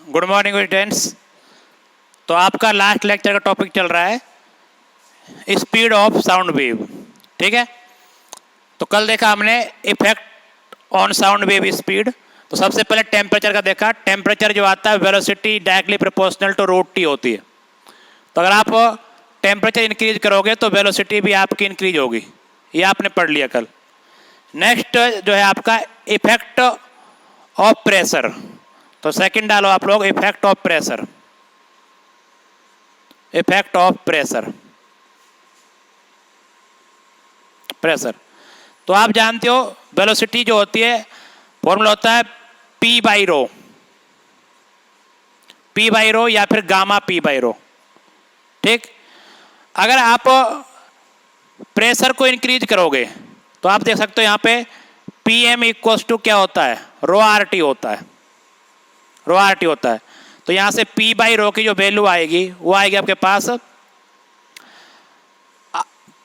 Good morning students. तो आपका last lecture का टॉपिक चल रहा है स्पीड ऑफ साउंड वेव। ठीक है, तो कल देखा हमने effect on sound wave speed. तो सबसे पहले टेम्परेचर का देखा। टेम्परेचर जो आता है velocity directly proportional to root T होती है। तो अगर आप टेम्परेचर इंक्रीज करोगे तो वेलोसिटी भी आपकी इंक्रीज होगी, ये आपने पढ़ लिया कल। नेक्स्ट जो है आपका इफेक्ट ऑफ प्रेशर। तो सेकंड डालो आप लोग, effect of pressure. Effect of pressure, pressure. तो आप जानते हो वेलोसिटी जो होती है फॉर्मूला होता है P by row, P by रो या फिर गामा P बाई रो। ठीक, अगर आप प्रेशर को इंक्रीज करोगे तो आप देख सकते हो यहाँ पे PM इक्वल टू क्या होता है, रो आर टी होता है, रो आर टी होता है। तो यहां से P बाई रो की जो वैल्यू आएगी वो आएगी आपके पास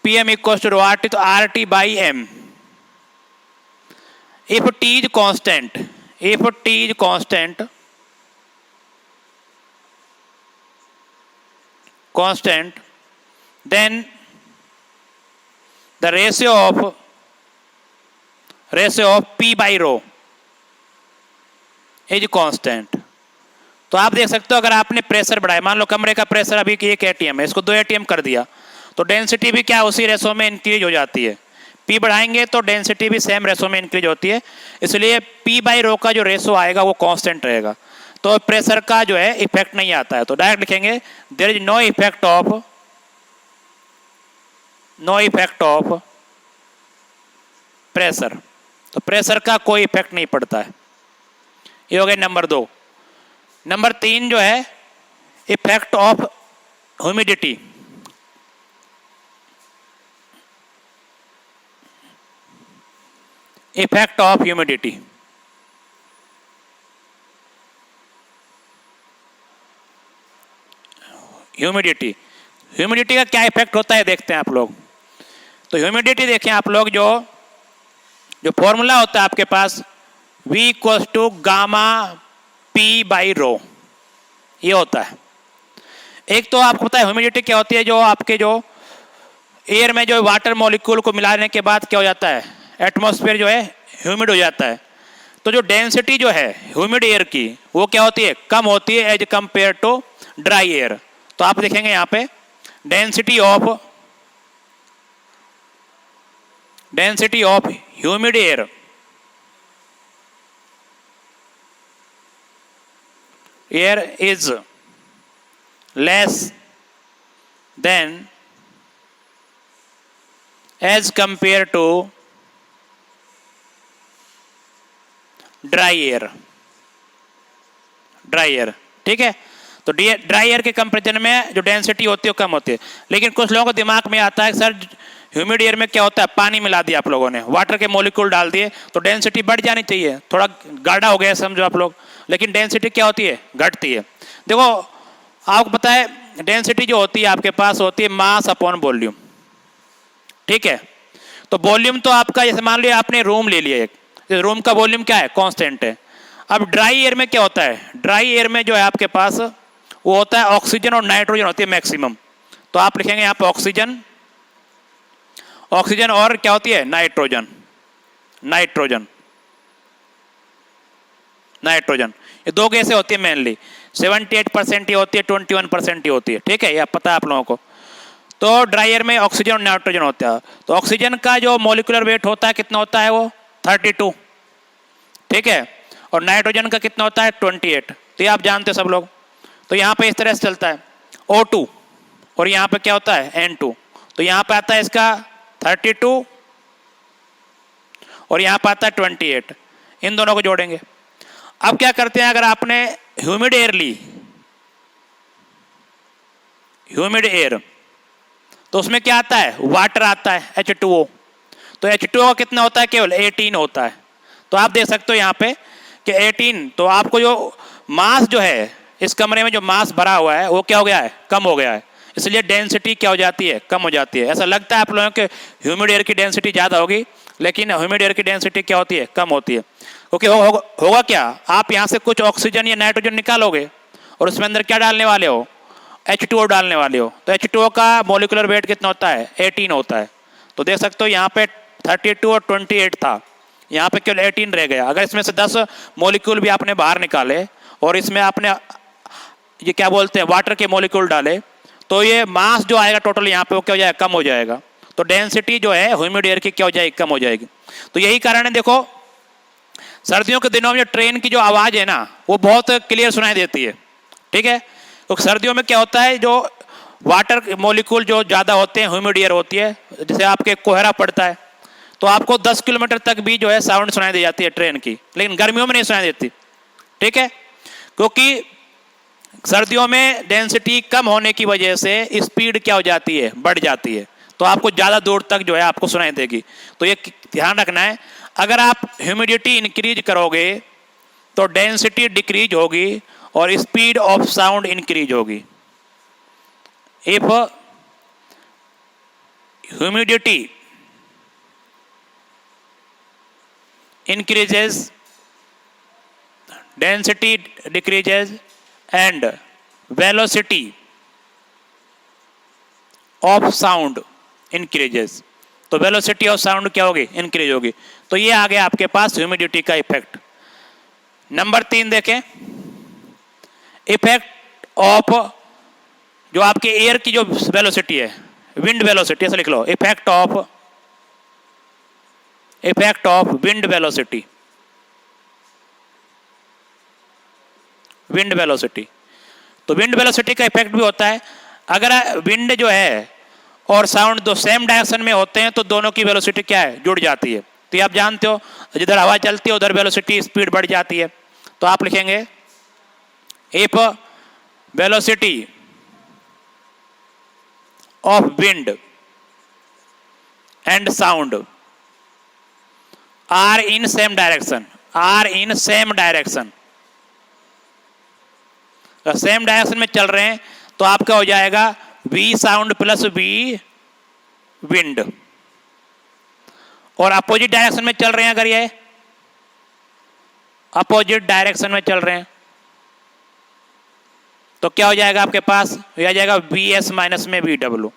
PM equal to rho R T, तो R T by M. If T is constant, if T is constant, constant, then the ratio of P by rho is constant. तो आप देख सकते हो अगर आपने प्रेशर बढ़ाया, मान लो कमरे का प्रेशर अभी 1 ATM है, इसको 2 ATM कर दिया, तो डेंसिटी भी क्या उसी रेशो में इंक्रीज हो जाती है। P बढ़ाएंगे तो डेंसिटी भी सेम रेशो में इंक्रीज होती है, इसलिए P बाई रो का जो रेशो आएगा वो कांस्टेंट रहेगा। तो प्रेशर का जो है इफेक्ट नहीं आता है। तो डायरेक्ट लिखेंगे there is no effect of, no effect of pressure. तो प्रेशर का कोई इफेक्ट नहीं पड़ता है। ये हो गया नंबर 2। नंबर 3 जो है effect of humidity. Effect of humidity, humidity, humidity का क्या इफेक्ट होता है देखते हैं आप लोग। तो ह्यूमिडिटी देखें आप लोग, जो फॉर्मूला होता है आपके पास V equal to gamma P by rho, ये होता है। एक तो आपको पता है ह्यूमिडिटी क्या होती है, जो आपके जो एयर में जो वाटर मॉलिक्यूल को मिलाने के बाद क्या हो जाता है, एटमॉस्फेयर जो है ह्यूमिड हो जाता है। तो जो डेंसिटी जो है ह्यूमिड एयर की वो क्या होती है, कम होती है as compare to dry air. तो आप देखेंगे यहाँ पे density of humid air is less than as compared to dry air, dry air. ठीक है, तो ड्राई एयर के कंपेरिजन में जो डेंसिटी होती है वो कम होती है। लेकिन कुछ लोगों को दिमाग में आता है सर ह्यूमिड एयर में क्या होता है, पानी मिला दिया आप लोगों ने, वाटर के मॉलिक्यूल डाल दिए, तो डेंसिटी बढ़ जानी चाहिए, थोड़ा गाढ़ा हो गया समझो आप लोग, लेकिन डेंसिटी क्या होती है, घटती है। देखो आपको पता है डेंसिटी जो होती है आपके पास होती है मास अपॉन वॉल्यूम। ठीक है, तो वॉल्यूम तो आपका जैसे मान लिया आपने रूम ले लिया एक, रूम का वॉल्यूम क्या है, कांस्टेंट है। अब ड्राई एयर में क्या होता है, ड्राई एयर में जो है आपके पास वो होता है ऑक्सीजन और नाइट्रोजन होती है मैक्सिमम। तो आप लिखेंगे यहाँ पे ऑक्सीजन, ऑक्सीजन और क्या होती है, नाइट्रोजन, नाइट्रोजन, नाइट्रोजन। ये 2 गैसें होती है मेनली, 78% ये होती है, 21% ये होती है। ठीक है, ये पता है आप लोगों को। तो ड्राई एयर में ऑक्सीजन और नाइट्रोजन होता है। तो ऑक्सीजन का जो मॉलिक्यूलर वेट होता है कितना होता है, वो 32। ठीक है, और नाइट्रोजन का कितना होता है, 28। तो ये आप जानते हो सब लोग। तो यहाँ पे इस तरह से चलता है O2 और यहाँ पे क्या होता है N2। तो यहाँ पे आता है इसका 32 और यहाँ पे आता है 28, इन दोनों को जोड़ेंगे। अब क्या करते हैं, अगर आपने ह्यूमिड एयर ली, ह्यूमिड एयर, तो उसमें क्या आता है, वाटर आता है H2O। तो H2O कितना होता है, केवल 18 होता है। तो आप देख सकते हो यहाँ पे कि 18, तो आपको जो मास जो है इस कमरे में जो मास भरा हुआ है वो क्या हो गया है, कम हो गया है, इसलिए डेंसिटी क्या हो जाती है, कम हो जाती है। ऐसा लगता है आप लोगों के ह्यूमिड एयर की डेंसिटी ज़्यादा होगी, लेकिन ह्यूमिड एयर की डेंसिटी क्या होती है, कम होती है। क्योंकि होगा क्या, आप यहाँ से कुछ ऑक्सीजन या नाइट्रोजन निकालोगे और उसमें अंदर क्या डालने वाले हो, H2O डालने वाले हो। तो H2O का मोलिकुलर वेट कितना होता है, 18 होता है। तो देख सकते हो यहाँ पे 32 और 28 था, यहाँ पे केवल 18 रह गया। अगर इसमें से 10 मोलिक्यूल भी आपने बाहर निकाले और इसमें आपने ये क्या बोलते हैं वाटर के मोलिक्यूल डाले, तो ये मास जो आएगा टोटल यहाँ पे वो क्या हो जाएगा, कम हो जाएगा। तो डेंसिटी जो है ह्यूमिड एयर की क्या हो जाएगी, कम हो जाएगी। तो यही कारण है, देखो सर्दियों के दिनों में ट्रेन की जो आवाज़ है ना वो बहुत क्लियर सुनाई देती है, ठीक है। तो सर्दियों में क्या होता है, जो वाटर मॉलिक्यूल जो ज़्यादा होते हैं, ह्यूमिड एयर होती है, जैसे आपके कोहरा पड़ता है तो आपको 10 किलोमीटर तक भी जो है साउंड सुनाई दे जाती है ट्रेन की, लेकिन गर्मियों में नहीं सुनाई देती, ठीक है। क्योंकि सर्दियों में डेंसिटी कम होने की वजह से स्पीड क्या हो जाती है, बढ़ जाती है, तो आपको ज़्यादा दूर तक जो है आपको सुनाई देगी। तो ये ध्यान रखना है, अगर आप ह्यूमिडिटी इंक्रीज करोगे तो डेंसिटी डिक्रीज होगी और स्पीड ऑफ साउंड इंक्रीज होगी। If humidity increases, density decreases and velocity of sound increases, तो वेलोसिटी ऑफ साउंड क्या होगी, इंक्रीज होगी। तो ये आ गया आपके पास ह्यूमिडिटी का इफेक्ट। नंबर 3 देखें, इफेक्ट ऑफ जो आपके एयर की जो वेलोसिटी है, विंड वेलोसिटी, ऐसे लिख लो, effect of wind velocity, wind velocity. तो विंड वेलोसिटी का इफेक्ट भी होता है। अगर विंड जो है और साउंड दो सेम डायरेक्शन में होते हैं तो दोनों की वेलोसिटी क्या है, जुड़ जाती है। तो ये आप जानते हो, जिधर हवा चलती है उधर वेलोसिटी स्पीड बढ़ जाती है। तो आप लिखेंगे if velocity of wind and sound are in same direction, are in same direction, same direction में चल रहे हैं तो आपका हो जाएगा V sound plus V wind. और अपोजिट डायरेक्शन में चल रहे हैं, अगर ये अपोजिट डायरेक्शन में चल रहे हैं तो क्या हो जाएगा आपके पास, ये आ जाएगा VS माइनस में VW।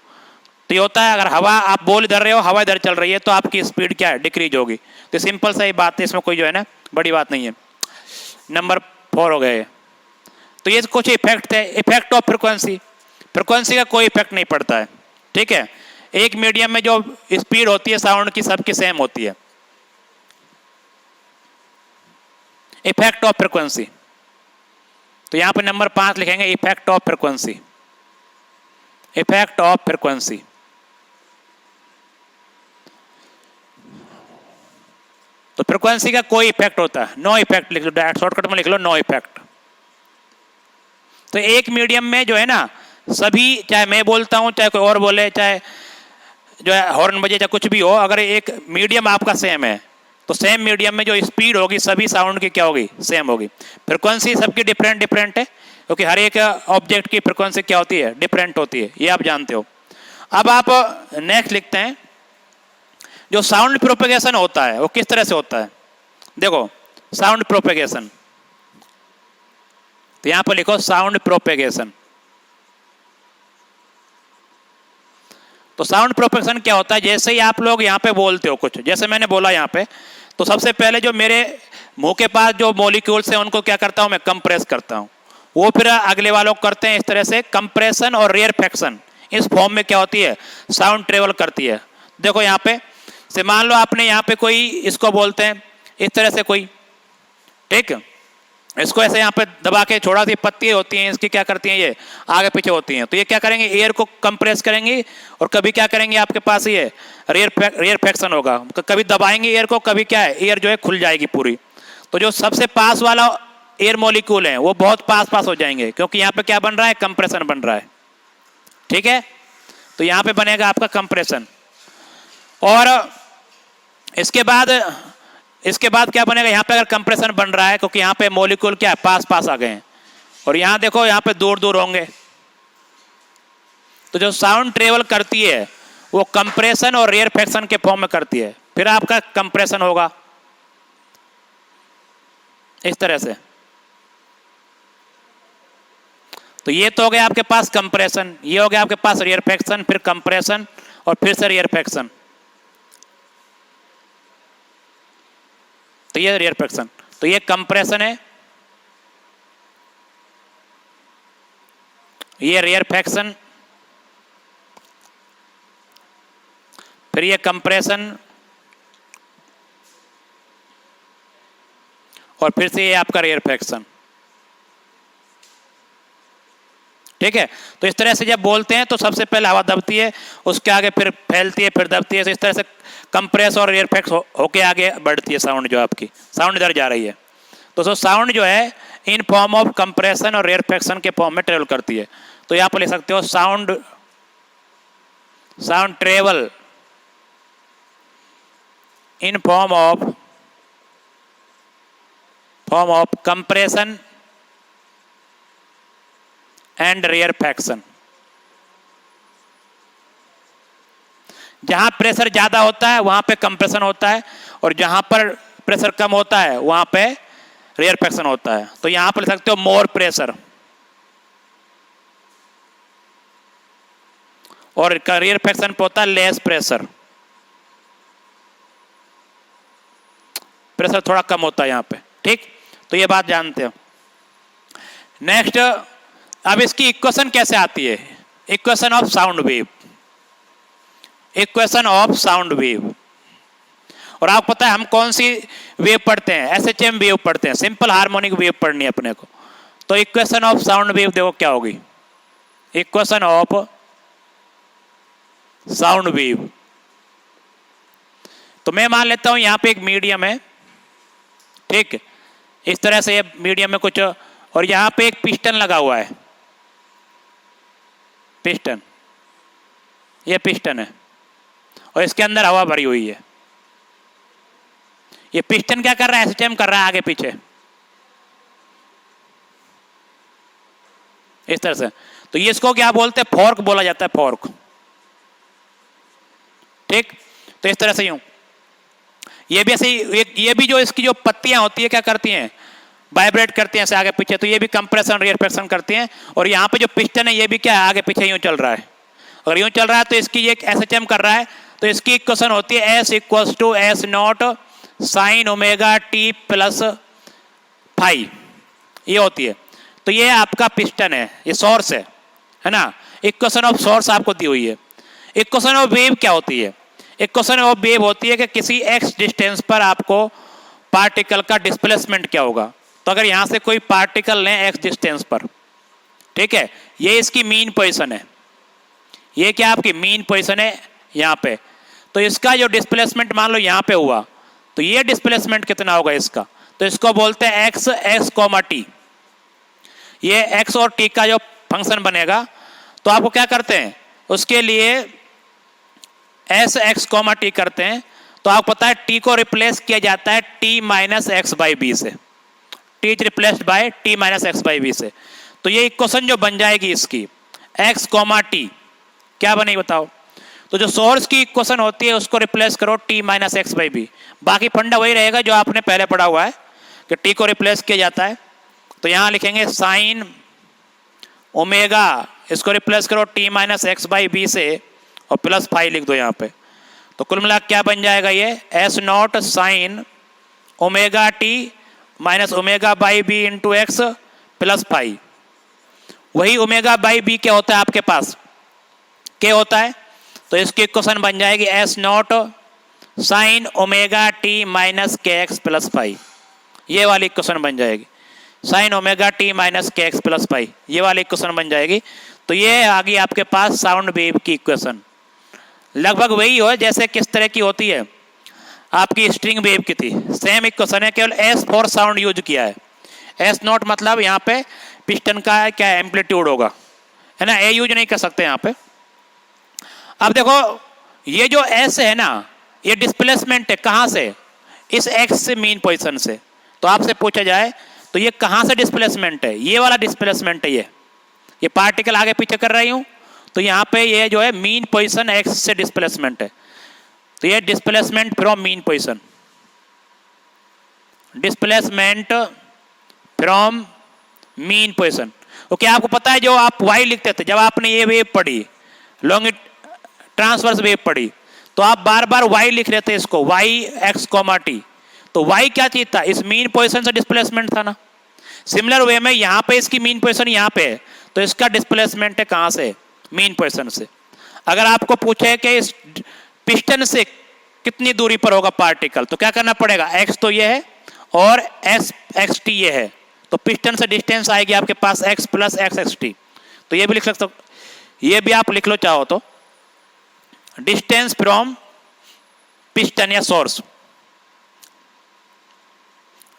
तो ये होता है, अगर हवा आप बोल इधर रहे हो, हवा इधर चल रही है, तो आपकी स्पीड क्या है, डिक्रीज होगी। तो सिंपल सा ही बात है, इसमें कोई जो है ना बड़ी बात नहीं है। नंबर 4 हो गए। तो ये कुछ इफेक्ट थे। इफेक्ट ऑफ फ्रिक्वेंसी, फ्रिक्वेंसी का कोई इफेक्ट नहीं पड़ता है, ठीक है। एक मीडियम में जो स्पीड होती है साउंड की सबकी सेम होती है। इफेक्ट ऑफ फ्रिक्वेंसी, तो यहां पर नंबर 5 लिखेंगे, effect of frequency, effect of frequency. तो फ्रिक्वेंसी का कोई इफेक्ट होता है, नो इफेक्ट लिख लो, डायरेक्ट शॉर्टकट में लिख लो, नो इफेक्ट। तो एक मीडियम में जो है ना सभी, चाहे मैं बोलता हूं चाहे कोई और बोले, चाहे जो है हॉर्न बजे, चाहे कुछ भी हो, अगर एक मीडियम आपका सेम है तो सेम मीडियम में जो स्पीड होगी सभी साउंड की क्या होगी, सेम होगी। फ्रिक्वेंसी सबकी डिफरेंट डिफरेंट है, क्योंकि हर एक ऑब्जेक्ट की फ्रिक्वेंसी क्या होती है, डिफरेंट होती है, ये आप जानते हो। अब आप नेक्स्ट लिखते हैं, जो साउंड प्रोपेगेशन होता है वो किस तरह से होता है। देखो साउंड प्रोपेगेशन, तो यहां पर लिखो साउंड प्रोपेगेशन। तो साउंड प्रोपेगेशन क्या होता है, जैसे ही आप लोग यहां पे बोलते हो कुछ, जैसे मैंने बोला यहां पे, तो सबसे पहले जो मेरे मुंह के पास जो मॉलिक्यूल्स हैं उनको क्या करता हूं मैं, कंप्रेस करता हूं। वो फिर अगले वालों को करते हैं इस तरह से कंप्रेशन और रेयरफेक्शन, इस फॉर्म में क्या होती है, साउंड ट्रेवल करती है। देखो यहाँ पे से मान लो आपने यहाँ पे कोई, इसको बोलते हैं इस तरह से कोई, ठीक, इसको ऐसे यहाँ पे दबा के छोड़ा सी पत्ती होती हैं इसकी, क्या करती हैं ये आगे पीछे होती हैं। तो ये क्या करेंगे, एयर को कंप्रेस करेंगे और कभी क्या करेंगे आपके पास ये रेयरफेक्शन होगा, कभी दबाएंगे एयर को, कभी क्या है एयर जो है खुल जाएगी पूरी। तो जो सबसे पास वाला एयर मॉलिक्यूल है वो बहुत पास पास हो जाएंगे, क्योंकि यहाँ पे क्या बन रहा है, कंप्रेशन बन रहा है, ठीक है। तो यहाँ पे बनेगा आपका कंप्रेशन, और इसके बाद क्या बनेगा, यहाँ पे अगर कंप्रेशन बन रहा है क्योंकि यहाँ पे मॉलिक्यूल क्या है, पास पास आ गए हैं, और यहाँ देखो यहाँ पे दूर दूर होंगे। तो जो साउंड ट्रेवल करती है वो कंप्रेशन और रेयरफेक्शन के फॉर्म में करती है। फिर आपका कंप्रेशन होगा इस तरह से। तो ये तो हो गया आपके पास कंप्रेशन, ये हो गया आपके पास रेयरफैक्शन, फिर कंप्रेशन और फिर से रेयरफैक्शन। तो ये रेयरफैक्शन, तो ये कंप्रेशन है, ये रेयरफैक्शन, फिर ये कंप्रेशन और फिर से ये आपका रेयरफैक्शन। ठीक है, तो इस तरह से जब बोलते हैं तो सबसे पहले हवा दबती है, उसके आगे फिर फैलती है, फिर दबती है, तो इस तरह से कंप्रेस और रेयरफैक्स होके आगे बढ़ती है साउंड, जो आपकी साउंड इधर जा रही है। तो साउंड जो है इन फॉर्म ऑफ कंप्रेशन और रेयरफैक्शन के फॉर्म में ट्रेवल करती है। तो यहाँ पर लिख सकते हो sound travel in form of compression and rarefaction. जहां प्रेशर ज्यादा होता है वहां पे कंप्रेशन होता है, और जहां पर प्रेशर कम होता है वहां पे रेयरफैक्शन होता है। तो यहां पर लिख सकते हो मोर प्रेशर, और रेयरफैक्शन पे होता है लेस प्रेशर, प्रेशर थोड़ा कम होता है यहां पे। ठीक, तो ये बात जानते हो। नेक्स्ट, अब इसकी इक्वेशन कैसे आती है? Equation of sound wave, equation of sound wave. और आपको पता है हम कौन सी वेव पढ़ते हैं? एसएचएम वेव पढ़ते हैं, सिंपल हार्मोनिक वेव पढ़नी है अपने को। तो इक्वेशन ऑफ साउंड वेव देखो क्या होगी, इक्वेशन ऑफ साउंड वेव। तो मैं मान लेता हूं यहां पे एक मीडियम है, ठीक, इस तरह से ये मीडियम में कुछ, और यहां पे एक पिस्टन लगा हुआ है, पिस्टन, ये पिस्टन है, और इसके अंदर हवा भरी हुई है। ये पिस्टन क्या कर रहा है? एसएचएम कर रहा है आगे पीछे, इस तरह से। तो ये इसको क्या बोलते हैं? फॉर्क बोला जाता है, फॉर्क। ठीक, तो इस तरह से यूं, ये भी ऐसे, ये भी जो इसकी जो पत्तियां होती है क्या करती हैं? वाइब्रेट करती हैं ऐसे आगे पीछे, तो ये भी कंप्रेशन रेयरफैक्शन करती हैं। और यहाँ पे जो पिस्टन है ये भी क्या है? आगे पीछे यूं चल रहा है। अगर यूं चल रहा है तो इसकी एक एसएचएम कर रहा है, तो इसकी इक्वेशन होती है S equals to S naught sine omega T plus phi, ये होती है। तो ये आपका पिस्टन है, ये सोर्स है ना। इक्वेशन ऑफ सोर्स आपको दी हुई है। इक्वेशन ऑफ वेव क्या होती है? इक्वेशन ऑफ वेव होती है कि किसी x डिस्टेंस पर आपको पार्टिकल का डिस्प्लेसमेंट क्या होगा। तो अगर यहां से कोई पार्टिकल लें x डिस्टेंस पर, ठीक है, ये इसकी मीन पोजीशन है, ये क्या आपकी मीन पोजीशन है यहां पे। तो इसका जो डिस्प्लेसमेंट मान लो यहां पे हुआ, तो ये डिस्प्लेसमेंट कितना होगा इसका? तो इसको बोलते हैं x t। ये x और t का जो फंक्शन बनेगा, तो आपको क्या करते हैं उसके लिए s x t करते हैं। तो आपको पता है t को रिप्लेस किया जाता है t minus x by b से, t is replaced by t minus x by b से। तो ये इक्वेशन जो बन जाएगी इसकी x t क्या बनेगी बताओ? तो जो सोर्स की इक्वेशन होती है उसको रिप्लेस करो t minus x by b, बाकी फंडा वही रहेगा जो आपने पहले पढ़ा हुआ है कि t को रिप्लेस किया जाता है। तो यहां लिखेंगे साइन ओमेगा, इसको रिप्लेस करो t minus x by b से और प्लस फाई लिख दो यहाँ पे। तो कुल मिला क्या बन जाएगा? ये S naught sine omega T minus omega by b into x plus phi. वही ओमेगा बाई बी क्या होता है आपके पास? के होता है। तो इसकी इक्वेशन बन जाएगी S naught sine omega T minus के एक्स प्लस फाई, ये वाली इक्वेशन बन जाएगी। साइन ओमेगा टी माइनस के एक्स प्लस फाई, ये वाली इक्वेशन बन जाएगी। तो ये आ गई आपके पास साउंड वेव की इक्वेशन। लगभग वही हो जैसे किस तरह की होती है आपकी स्ट्रिंग वेव की थी, सेम इक्वेशन है, केवल S फॉर साउंड यूज किया है। S नॉट मतलब यहाँ पे पिस्टन का क्या एम्पलीट्यूड होगा, है ना, A यूज नहीं कर सकते यहाँ पे। अब देखो ये जो S है ना, ये डिस्प्लेसमेंट है कहाँ से? इस X से मीन पोजीशन से। तो आपसे पूछा जाए तो ये कहाँ से डिस्प्लेसमेंट है? ये वाला डिस्प्लेसमेंट है, ये पार्टिकल आगे पीछे कर रही हूँ, तो यहाँ पे ये जो है मीन पोजीशन X से डिस्प्लेसमेंट है। तो ये displacement from mean position, displacement from mean position. Okay, आपको पता है जो आप वाई लिखते थे, जब आपने ये वेव पढ़ी, लॉन्ग ट्रांसवर्स वेव पढ़ी, तो आप बार बार वाई लिख रहे थे इसको, वाई एक्स कॉमा टी। तो वाई क्या चीज था, इस मीन पोजीशन से डिस्प्लेसमेंट था ना। सिमिलर वे में यहां पे इसकी मीन पोजीशन यहां पे है, तो इसका डिस्प्लेसमेंट है कहां से, मीन पोजीशन से। अगर आपको पूछे कि इस पिस्टन से कितनी दूरी पर होगा पार्टिकल, तो क्या करना पड़ेगा, एक्स तो ये है और एक्स टी ये है, तो पिस्टन से डिस्टेंस आएगी आपके पास X plus X X T. तो ये भी लिख सकते हो, ये भी आप लिख लो चाहो तो, डिस्टेंस फ्रॉम पिस्टन या सोर्स,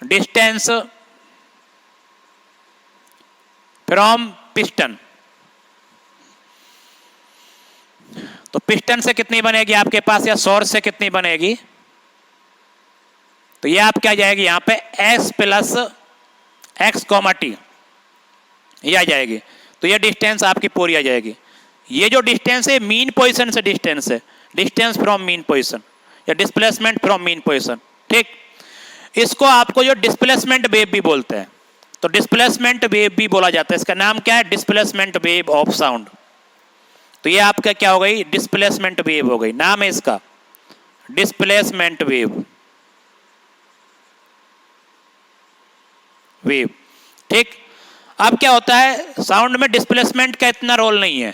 डिस्टेंस फ्रॉम पिस्टन। तो पिस्टन से कितनी बनेगी आपके पास, या सोर्स से कितनी बनेगी, तो ये आप क्या जाएगी यहां पे x plus x comma T, ये आ जाएगी। तो ये डिस्टेंस आपकी पूरी आ जाएगी। ये जो डिस्टेंस है मीन पोजीशन से डिस्टेंस है, डिस्टेंस फ्रॉम मीन पोजीशन या डिस्प्लेसमेंट फ्रॉम मीन पोजीशन। ठीक, इसको आपको जो डिस्प्लेसमेंट वेव भी बोलते हैं, तो डिस्प्लेसमेंट वेव भी बोला जाता है। इसका नाम क्या है, डिस्प्लेसमेंट वेव ऑफ साउंड। तो ये आपका क्या हो गई, डिस्प्लेसमेंट वेव हो गई, नाम है इसका डिस्प्लेसमेंट वेव, वेव। ठीक, अब क्या होता है, साउंड में डिस्प्लेसमेंट का इतना रोल नहीं है।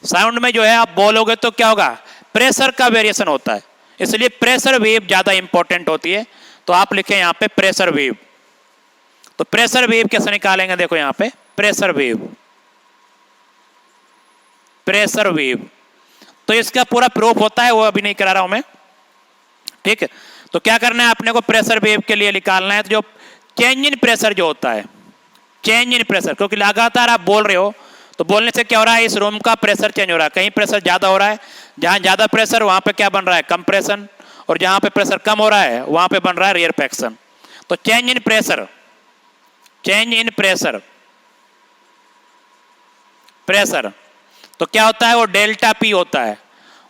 साउंड में जो है आप बोलोगे तो क्या होगा, प्रेशर का वेरिएशन होता है, इसलिए प्रेशर वेव ज्यादा इंपॉर्टेंट होती है। तो आप लिखें यहां पे प्रेशर वेव। तो प्रेशर वेव कैसे निकालेंगे, देखो यहां पे प्रेशर वेव, प्रेशर वेव। तो इसका पूरा प्रूफ होता है, वो अभी नहीं करा रहा हूं मैं। ठीक है, तो क्या करना है आपने को, प्रेशर वेव के लिए निकालना है तो जो चेंज इन प्रेशर जो होता है, चेंज इन प्रेशर, क्योंकि लगातार आप बोल रहे हो तो बोलने से क्या हो रहा है, इस रूम का प्रेशर चेंज हो रहा है। कहीं प्रेशर ज्यादा हो रहा है, जहां ज्यादा प्रेशर वहां पे क्या बन रहा है, कंप्रेशन, और जहां पे प्रेशर कम हो रहा है वहां पे बन रहा है रेयरफैक्शन। तो change in pressure, change in pressure, pressure तो क्या होता है, वो डेल्टा पी होता है।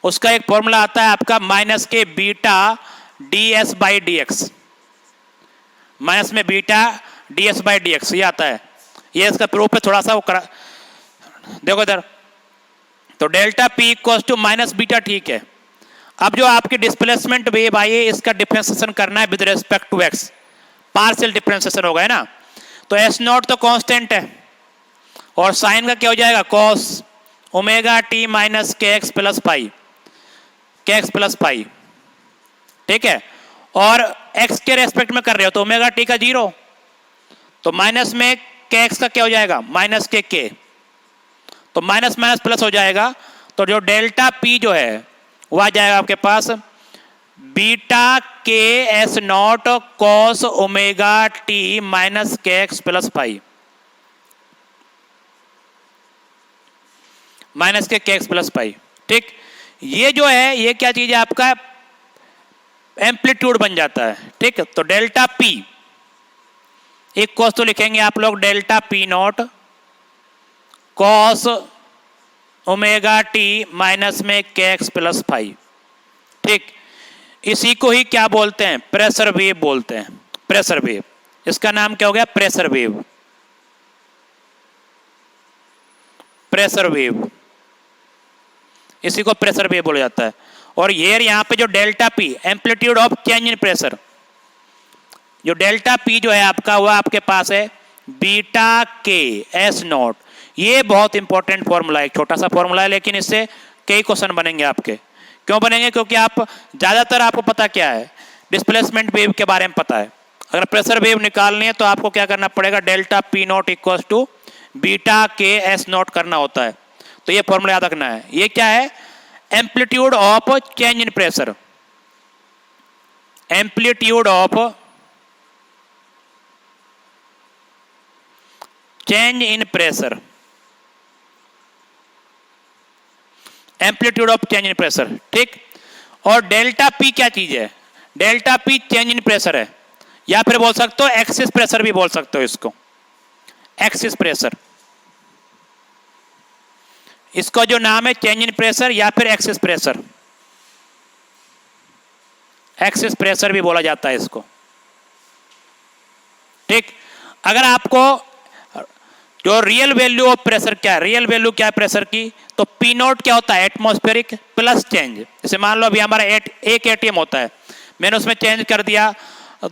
उसका एक फॉर्मूला आता है आपका minus K beta D S by D X, minus में beta D S by D X, ये आता है। ये इसका प्रूफ है, थोड़ा सा वो करा, देखो इधर, तो delta P equal to minus beta. ठीक है, अब जो आपकी डिस्प्लेसमेंट वेव आई है, इसका डिफरेंशिएशन करना है with respect to x, partial differentiation होगा, है ना। तो एस नॉट तो कांस्टेंट है, और साइन का क्या हो जाएगा, कॉस ओमेगा टी माइनस के एक्स प्लस पाई, के एक्स प्लस पाई। ठीक है, और एक्स के रेस्पेक्ट में कर रहे हो तो ओमेगा टी का जीरो, तो माइनस में के एक्स का क्या हो जाएगा, माइनस के, तो माइनस माइनस प्लस हो जाएगा। तो जो डेल्टा पी जो है वह आ जाएगा आपके पास beta k S not cos omega T minus के एक्स प्लस पाई, माइनस के एक्स प्लस पाई। ठीक, ये जो है ये क्या चीज है, आपका एम्पलीट्यूड बन जाता है। ठीक, तो डेल्टा पी इक्वल तो लिखेंगे आप लोग delta P not cos omega T minus में के एक्स प्लस फाइव। ठीक, इसी को ही क्या बोलते हैं, प्रेशर वेव बोलते हैं, प्रेशर वेव। इसका नाम क्या हो गया, प्रेशर वेव, प्रेशर वेव, इसी को प्रेशर वेव बोला जाता है। और ये यहां पे जो delta P amplitude of change in pressure, जो डेल्टा पी जो है आपका वह आपके पास है बीटा के एस नॉट। ये बहुत इंपॉर्टेंट फॉर्मूला है, छोटा सा फॉर्मूला है, लेकिन इससे कई क्वेश्चन बनेंगे आपके। क्यों बनेंगे, क्योंकि आप ज्यादातर आपको पता क्या है, डिस्प्लेसमेंट वेव के बारे में पता है। अगर प्रेशर वेव निकालनी है तो आपको क्या करना पड़ेगा, delta P naught equal to beta k S naught करना होता है। तो ये फॉर्मूला याद रखना है। ये क्या है, amplitude of change in pressure, amplitude of change in pressure, amplitude of change in pressure. ठीक, और डेल्टा पी क्या चीज है, delta P change in pressure है, या फिर बोल सकते हो एक्सिस प्रेशर भी बोल सकते हो इसको, एक्सिस प्रेशर। इसका जो नाम है चेंज इन प्रेशर या फिर एक्सिस प्रेशर। एक्सिस प्रेशर भी बोला जाता है इसको। ठीक, अगर आपको जो रियल वैल्यू ऑफ प्रेशर क्या है, रियल वैल्यू क्या है प्रेशर की, तो पी नोट क्या होता है, एटमॉस्फेरिक प्लस चेंज। जैसे मान लो अभी हमारा एक एटीएम होता है, मैंने उसमें चेंज कर दिया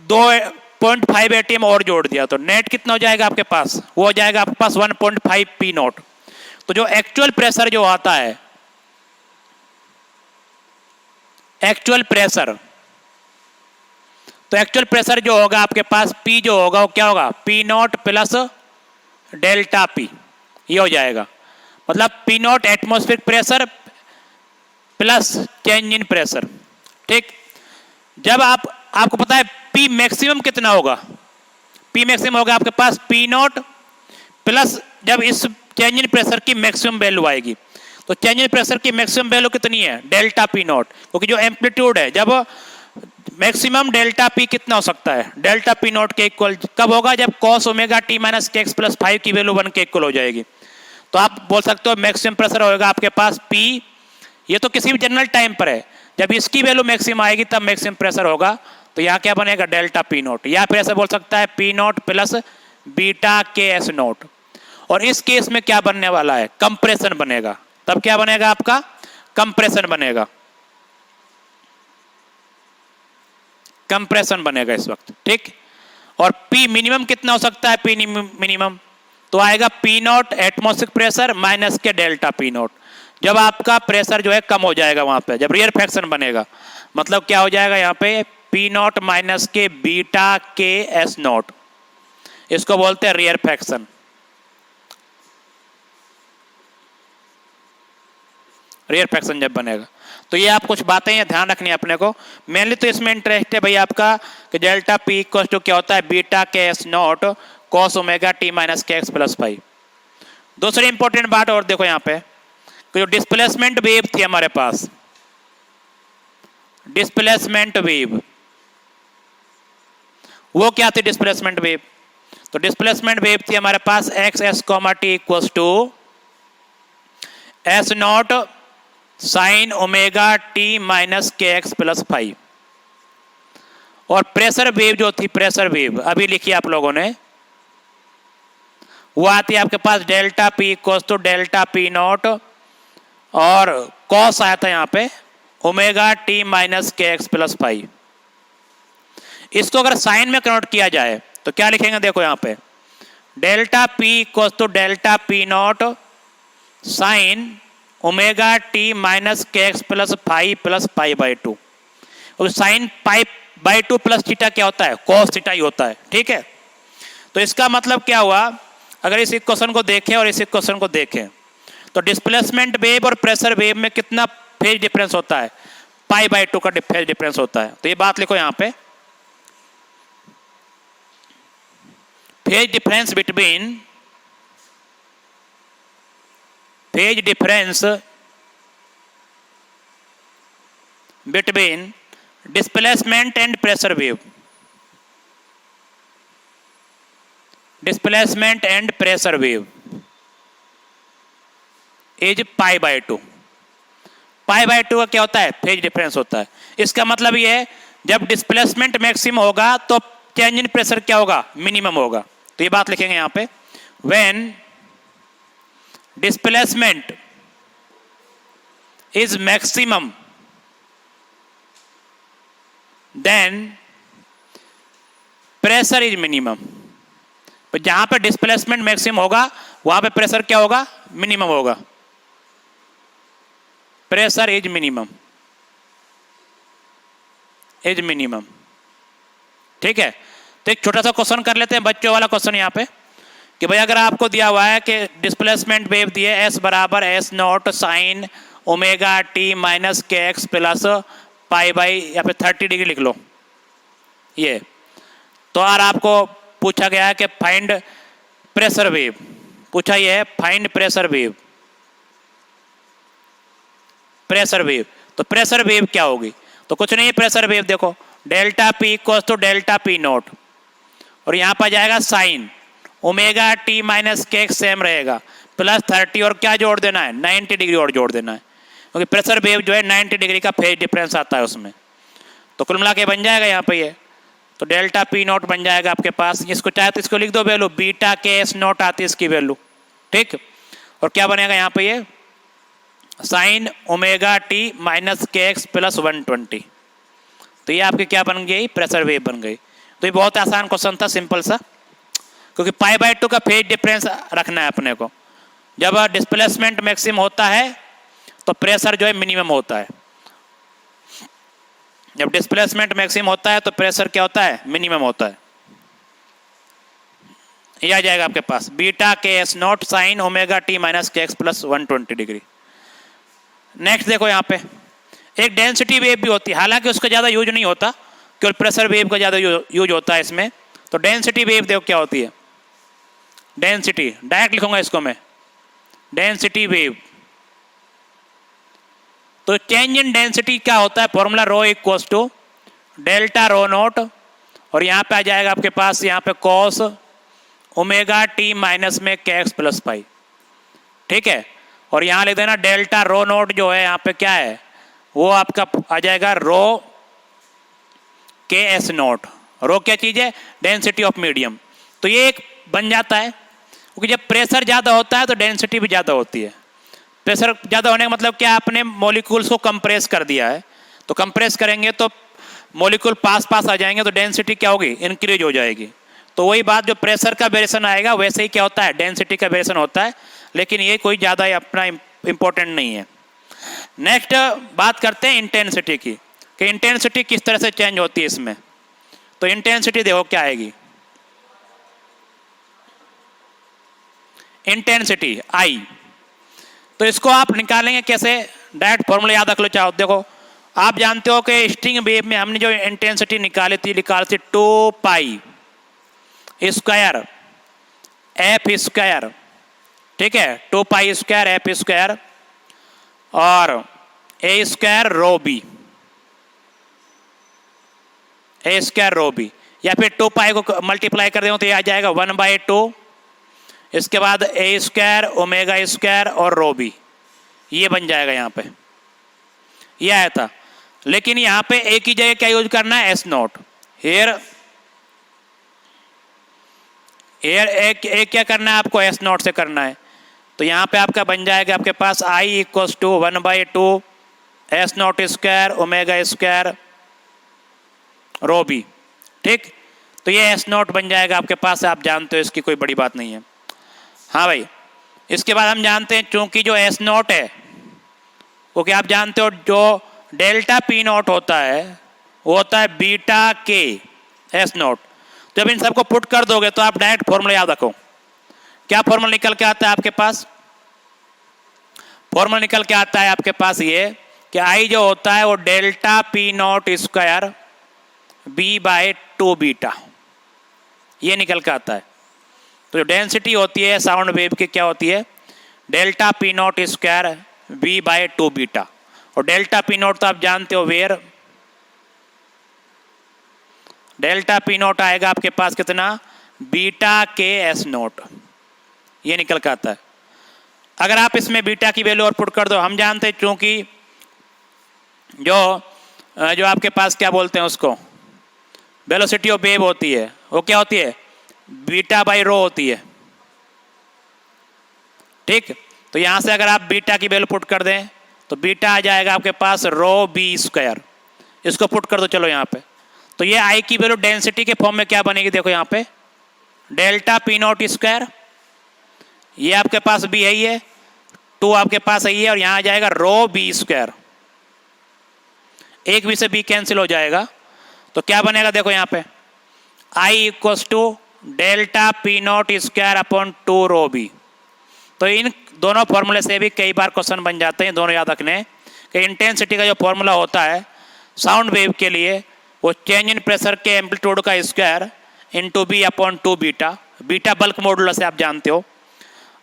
2.5 एटीएम और जोड़ दिया, तो नेट कितना हो जाएगा आपके पास, वो हो जाएगा आपके पास 1.5 पी नोट। तो जो एक्चुअल प्रेशर जो आता है, एक्चुअल प्रेशर, तो एक्चुअल प्रेशर जो होगा आपके पास पी जो होगा वो क्या होगा, P note plus delta P, ये हो जाएगा। मतलब P note atmospheric pressure plus change in pressure. ठीक, जब आपको पता है पी मैक्सिमम कितना होगा, पी मैक्सिमम होगा आपके पास पी नोट प्लस, जब इस चेंज इन प्रेशर की मैक्सिमम वैल्यू आएगी, तो चेंज इन प्रेशर की मैक्सिमम वैल्यू कितनी है, डेल्टा पी नोट, क्योंकि जो एम्पलीट्यूड है, जब मैक्सिमम डेल्टा पी कितना हो सकता है, डेल्टा पी नोट के इक्वल कब होगा, जब कॉस ओमेगा टी माइनस के एक्स प्लस 5 की वैल्यू 1 के इक्वल हो जाएगी। तो आप बोल सकते हो मैक्सिमम प्रेशर होगा आपके पास पी, ये तो किसी भी जनरल टाइम पर है, जब इसकी वैल्यू मैक्सिमम आएगी तब मैक्सिमम प्रेशर होगा, तो यहाँ क्या बनेगा, डेल्टा पी नोट, या फिर ऐसे बोल सकता है P note plus beta k S note. और इस केस में क्या बनने वाला है, कंप्रेशन बनेगा, तब क्या बनेगा आपका, कंप्रेशन बनेगा, कंप्रेशन बनेगा इस वक्त। ठीक, और पी मिनिमम कितना हो सकता है, पी मिनिमम तो आएगा P note atmospheric pressure minus के डेल्टा पी नोट, जब आपका प्रेशर जो है कम हो जाएगा वहां पे, जब रियरफैक्शन बनेगा, मतलब क्या हो जाएगा यहाँ पे, P note minus K beta k S note, इसको बोलते हैं रियरफैक्शन। रियरफैक्शन जब बनेगा, तो ये आप कुछ बातें ये ध्यान रखनी है अपने को, मेनली तो इसमें इंटरेस्ट है भाई आपका कि डेल्टा पी इक्वल टू क्या होता है, beta k S not cos omega T minus के एक्स प्लस 5। दूसरी इंपॉर्टेंट बात और देखो यहाँ पे, जो डिस्प्लेसमेंट वेव थी हमारे पास, डिस्प्लेसमेंट वेव, वो क्या थी डिस्प्लेसमेंट वेव, तो डिस्प्लेसमेंट वेव थी हमारे पास X S comma T equal to S nought sine omega T minus के एक्स प्लस 5। और प्रेशर वेव जो थी, प्रेशर वेव अभी लिखी आप लोगों ने, वो आती है आपके पास delta P equal to delta P nought, और कॉस आया था यहाँ पे ओमेगा टी माइनस के एक्स प्लस 5। इसको अगर साइन में कन्वर्ट किया जाए तो क्या लिखेंगे, देखो यहाँ पे delta P equal to delta P nought sine omega T minus के X plus 5 plus pi by 2। और sine pi by 2 plus theta क्या होता है, कॉस थीटा ही होता है। ठीक है, तो इसका मतलब क्या हुआ, अगर इस इक्वेशन को देखें और इस इक्वेशन को देखें, तो डिस्प्लेसमेंट वेव और प्रेशर वेव में कितना फेज डिफरेंस होता है, पाई बाई 2 का फेज डिफरेंस होता है। तो ये बात लिखो यहाँ पे, phase difference between, phase difference between displacement and pressure wave, displacement and pressure wave is pi by 2। Pi by 2 का क्या होता है, फेज डिफरेंस होता है। इसका मतलब ये है जब डिस्प्लेसमेंट मैक्सिमम होगा तो चेंज इन प्रेशर क्या होगा, मिनिमम होगा। तो ये बात लिखेंगे यहां पे, when displacement is maximum then pressure is minimum. तो जहां पे डिस्प्लेसमेंट मैक्सिमम होगा वहां पे प्रेशर क्या होगा, मिनिमम होगा, pressure is minimum, is minimum. ठीक है, तो एक छोटा सा क्वेश्चन कर लेते हैं, बच्चों वाला क्वेश्चन यहाँ पे, कि भाई अगर आपको दिया हुआ है कि डिस्प्लेसमेंट वेव दिए एस बराबर S nought sine omega T minus के एक्स प्लस पाई बाई, या फिर 30 डिग्री लिख लो ये, तो और आपको पूछा गया है कि फाइंड प्रेशर वेव, पूछा ये है find pressure wave, pressure wave. तो प्रेशर वेव क्या होगी, तो कुछ नहीं, प्रेशर वेव देखो delta P equal to delta P naught, और यहाँ पर जाएगा साइन ओमेगा टी माइनस के एक्स सेम रहेगा, प्लस 30 और क्या जोड़ देना है, 90 डिग्री और जोड़ देना है, क्योंकि प्रेशर वेव जो है 90 डिग्री का फेज डिफरेंस आता है उसमें। तो कुल मिला के बन जाएगा यहाँ पे ये, तो डेल्टा पी नॉट बन जाएगा आपके पास। इसको चाहे तो इसको लिख दो value, beta k S not आती है इसकी वैल्यू, ठीक। और क्या बनेगा यहाँ पे ये साइन ओमेगा टी माइनस के एक्स प्लस 120। तो ये आपकी क्या बन गई, प्रेशर वेव बन गई। तो ये बहुत आसान क्वेश्चन था, सिंपल सा, क्योंकि π/2 का फेज डिफरेंस रखना है अपने को। जब डिस्प्लेसमेंट मैक्सिमम होता है तो प्रेशर जो है मिनिमम होता है, जब डिस्प्लेसमेंट मैक्सिमम होता है तो प्रेशर क्या होता है, मिनिमम होता है। ये आ जाएगा आपके पास beta k S nought sine omega T minus के एक्स प्लस 120 डिग्री। नेक्स्ट देखो यहाँ पे एक डेंसिटी वेव भी होती है, हालांकि उसका ज़्यादा यूज नहीं होता, केवल प्रेशर वेव का ज़्यादा यूज होता है इसमें। तो डेंसिटी वेव देखो क्या होती है, डेंसिटी डायरेक्ट लिखूंगा इसको मैं, डेंसिटी वेव। तो चेंज इन डेंसिटी क्या होता है, formula rho equals to delta rho naught, और यहाँ पे आ जाएगा आपके पास यहाँ पे कॉस ओमेगा टी माइनस में के एक्स प्लस पाई, ठीक है। और यहाँ लिख देना डेल्टा रो नॉट जो है यहाँ पे क्या है, वो आपका आ जाएगा रो के एस नॉट। रो क्या चीज़ है, डेंसिटी ऑफ मीडियम। तो ये एक बन जाता है, क्योंकि जब प्रेशर ज़्यादा होता है तो डेंसिटी भी ज़्यादा होती है। प्रेशर ज़्यादा होने का मतलब क्या, आपने मॉलिक्यूल्स को कंप्रेस कर दिया है, तो कंप्रेस करेंगे तो मॉलिक्यूल पास पास आ जाएंगे, तो डेंसिटी क्या होगी, इंक्रीज हो जाएगी। तो वही बात, जो प्रेशर का वेरिएशन आएगा वैसे ही क्या होता है, डेंसिटी का वेरिएशन होता है, लेकिन ये कोई ज़्यादा अपना इम्पोर्टेंट नहीं है। नेक्स्ट बात करते हैं इंटेंसिटी की, कि इंटेंसिटी किस तरह से चेंज होती है इसमें। तो इंटेंसिटी देखो क्या आएगी, इंटेंसिटी आई। तो इसको आप निकालेंगे कैसे, डायरेक्ट फॉर्मूला याद रख लो चाहो। देखो आप जानते हो कि स्ट्रिंग वेव में हमने जो इंटेंसिटी निकाली थी 2 पाई स्क्वायर एफ स्क्वायर, ठीक है, 2 पाई स्क्वायर एफ स्क्वायर और ए स्क्वायर रो बी, ए स्क्वायर रो बी, या फिर 2 पाई को मल्टीप्लाई कर दें तो ये आ जाएगा 1/2, इसके बाद ए स्क्वायर ओमेगा स्क्वायर और रो बी, ये बन जाएगा यहाँ पे, ये आया था। लेकिन यहाँ पे एक ही जगह क्या यूज करना है, एस नॉट। हेयर एक क्या करना है आपको, एस नॉट से करना है। तो यहाँ पे आपका बन जाएगा आपके पास I equals to 1/2 S nought square omega square rho B, ठीक। तो ये एस नॉट बन जाएगा आपके पास, आप जानते हो इसकी कोई बड़ी बात नहीं है। हाँ भाई, इसके बाद हम जानते हैं चूंकि जो एस नॉट है वो क्या आप जानते हो, जो डेल्टा पी नॉट होता है वो होता है बीटा के एस नॉट। जब इन सबको पुट कर दोगे तो आप डायरेक्ट फॉर्मूला याद रखो, क्या फॉर्मूला निकल के आता है आपके पास, फॉर्मूला निकल के आता है आपके पास ये कि आई जो होता है वो delta P nought square B/2 beta, ये निकल के आता है। तो जो डेंसिटी होती है साउंड वेव की क्या होती है, delta P nought square B/2 beta. और डेल्टा पी नॉट तो आप जानते हो वेयर, डेल्टा पी नॉट आएगा आपके पास कितना, बीटा के एस नॉट, ये निकल के आता है। अगर आप इसमें बीटा की वैल्यू और पुट कर दो, हम जानते हैं चूंकि जो आपके पास क्या बोलते हैं उसको, वेलोसिटी ऑफ वेव होती है, वो क्या होती है, बीटा/रो होती है, ठीक। तो यहां से अगर आप बीटा की वैल्यू पुट कर दें तो बीटा आ जाएगा आपके पास रो बी स्क्वायर, इसको पुट कर दो चलो यहाँ पे। तो ये आई की वैल्यू डेंसिटी के फॉर्म में क्या बनेगी, देखो यहाँ पे डेल्टा पी नॉट स्क्वायर, ये आपके पास भी है, ये 2 आपके पास है, और यहाँ आ जाएगा रो बी स्क्वायर, एक बी से बी कैंसिल हो जाएगा। तो क्या बनेगा देखो यहाँ पे I equals to delta P nought square upon 2 rho B. तो इन दोनों फॉर्मूले से भी कई बार क्वेश्चन बन जाते हैं, दोनों याद रखने कि इंटेंसिटी का जो फॉर्मूला होता है साउंड वेव के लिए वो चेंज इन प्रेशर के एम्पलीट्यूड का square into B/2 beta, beta bulk modulus है आप जानते हो।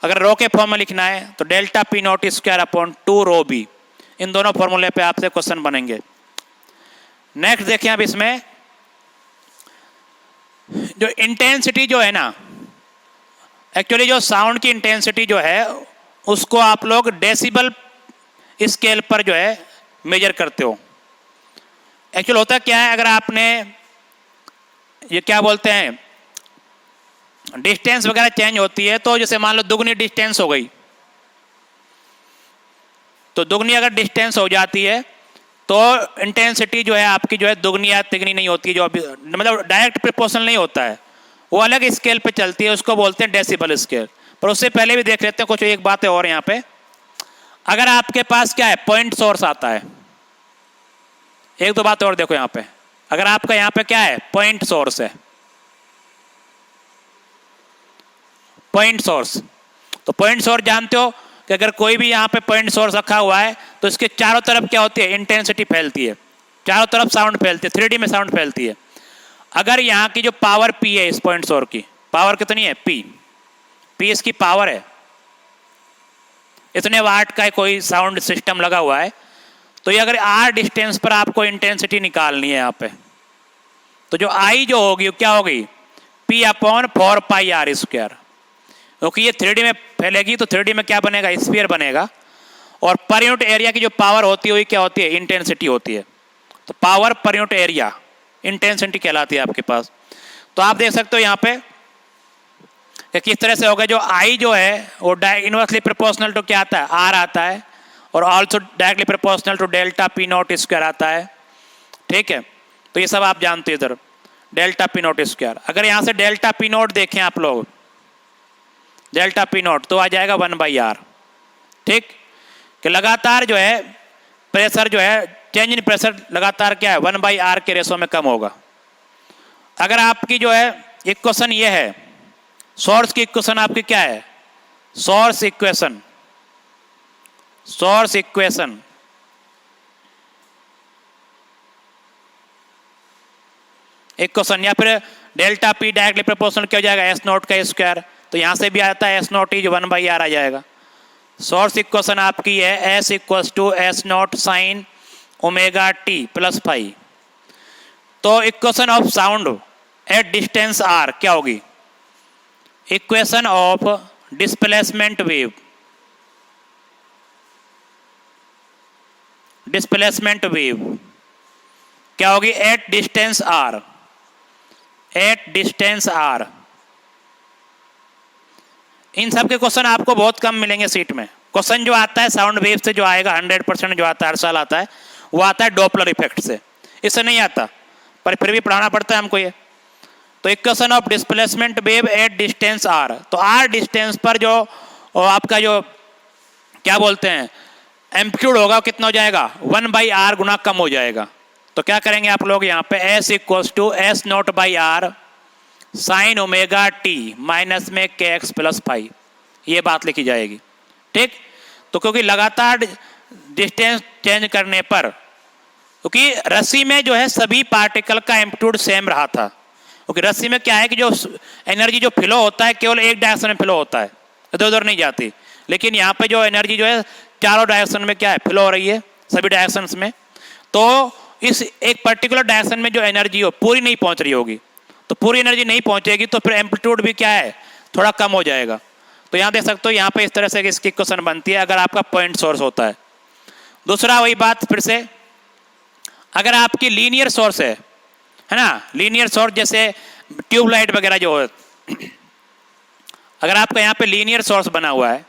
अगर रो के फॉर्म में लिखना है तो delta P nought square upon 2 rho B, इन दोनों फॉर्मूले पे आपसे क्वेश्चन बनेंगे। नेक्स्ट देखिए अब इसमें जो इंटेंसिटी जो है ना, एक्चुअली जो साउंड की इंटेंसिटी जो है उसको आप लोग डेसिबल स्केल पर जो है मेजर करते हो। एक्चुअल होता क्या है, अगर आपने ये क्या बोलते हैं डिस्टेंस वगैरह चेंज होती है, तो जैसे मान लो दुगनी डिस्टेंस हो गई, तो दुगनी अगर डिस्टेंस हो जाती है तो इंटेंसिटी जो है आपकी जो है दुगनी या तिगनी नहीं होती है, जो अभी मतलब डायरेक्ट प्रोपोर्शनल नहीं होता है, वो अलग स्केल पे चलती है, उसको बोलते हैं डेसिबल स्केल। पर उससे पहले भी देख लेते हैं कुछ एक बात है और यहाँ पे, अगर आपके पास क्या है पॉइंट सोर्स आता है, एक दो बात और देखो यहाँ पे, अगर आपका यहाँ पे क्या है पॉइंट सोर्स है, पॉइंट सोर्स, तो पॉइंट सोर्स जानते हो कि अगर कोई भी यहाँ पे पॉइंट सोर्स रखा हुआ है तो इसके चारों तरफ क्या होती है इंटेंसिटी फैलती है, चारों तरफ साउंड फैलती है, 3D में साउंड फैलती है। अगर यहाँ की जो पावर P है, इस पॉइंट सोर्स की पावर कितनी है P इसकी पावर है, इतने वाट का कोई साउंड सिस्टम लगा हुआ है, तो ये अगर R डिस्टेंस पर आपको इंटेंसिटी निकालनी है यहाँ पे, तो जो I जो होगी क्या होगी P/4πr², क्योंकि ये 3D में फैलेगी तो 3D में क्या बनेगा स्फीयर बनेगा, और पर यूनिट एरिया की जो पावर होती है क्या होती है इंटेंसिटी होती है, तो power per unit area intensity कहलाती है आपके पास। तो आप देख सकते हो यहाँ पे कि किस तरह से होगा, जो I जो है वो इनवर्सली प्रोपोर्शनल टू क्या आता है R आता है, और also directly proportional to delta P0² आता है, ठीक है। तो ये सब आप जानते हो इधर डेल्टा P0²। अगर यहाँ से डेल्टा P0 देखें आप लोग, डेल्टा P0 तो आ जाएगा 1/R, ठीक, कि लगातार जो है प्रेशर जो है चेंज इन प्रेशर लगातार क्या है 1/R के रेशो में कम होगा। अगर आपकी जो है इक्वेशन ये है, सोर्स की इक्वेशन आपकी क्या है, सोर्स इक्वेशन या फिर डेल्टा P डायरेक्टली प्रोपोर्शनल क्या हो जाएगा S0 का स्क्वायर, तो यहां से भी आता है S0 जो 1/R आ जाएगा। सोर्स इक्वेशन आपकी है S = S0 sin ω/t + φ। तो equation of sound at distance R क्या होगी, इक्वेशन ऑफ डिस्प्लेसमेंट वेव, क्या होगी एट डिस्टेंस R, इन सब के क्वेश्चन आपको बहुत कम मिलेंगे सीट में। क्वेश्चन जो आता है साउंड वेव से जो आएगा 100% जो आता है हर साल आता है, वो आता है डॉपलर इफेक्ट से, इससे नहीं आता, पर फिर भी पढ़ाना पड़ता है हमको ये। तो equation of displacement wave at distance R, तो R डिस्टेंस पर जो आपका जो क्या बोलते हैं एम्पलीट्यूड होगा कितना हो जाएगा 1/R गुना कम हो जाएगा। तो क्या करेंगे आप लोग यहाँ पे S = S0/R sin ω/t minus में kx + φ, ये बात लिखी जाएगी, ठीक। तो क्योंकि लगातार डिस्टेंस चेंज करने पर, क्योंकि रस्सी में जो है सभी पार्टिकल का एम्पलीट्यूड सेम रहा था, क्योंकि रस्सी में क्या है कि जो एनर्जी जो फ्लो होता है केवल एक डायरेक्शन में फ्लो होता है, इधर उधर नहीं जाती, लेकिन यहाँ पे जो एनर्जी जो है चारों डायरेक्शन में क्या है फ्लो हो रही है, सभी डायरेक्शंस में। तो इस एक पर्टिकुलर डायरेक्शन में जो एनर्जी हो पूरी नहीं पहुंच रही होगी, तो पूरी एनर्जी नहीं पहुंचेगी तो फिर एम्पलीट्यूड भी क्या है थोड़ा कम हो जाएगा। तो यहाँ देख सकते हो यहाँ पे इस तरह से इसकी क्वेश्चन बनती है अगर आपका पॉइंट सोर्स होता है। दूसरा वही बात फिर से, अगर आपकी लीनियर सोर्स है ना, लीनियर सोर्स जैसे ट्यूबलाइट वगैरह जो है, अगर आपका यहाँ पे लीनियर सोर्स बना हुआ है,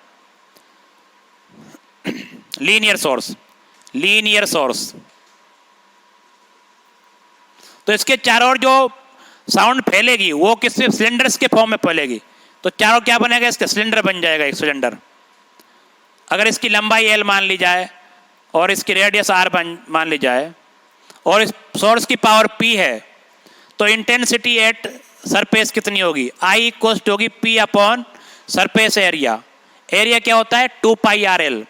लीनियर सोर्स, तो इसके चारों ओर जो साउंड फैलेगी वो किससे सिलेंडर्स के फॉर्म में फैलेगी, तो चारों क्या बनेगा इसका सिलेंडर बन जाएगा, एक सिलेंडर। अगर इसकी लंबाई L मान ली जाए और इसकी रेडियस R मान ली जाए और इस सोर्स की पावर P है, तो इंटेंसिटी एट सरफेस कितनी होगी, I इक्वल्स होगी P/ सरफेस एरिया। एरिया क्या होता है 2πRL,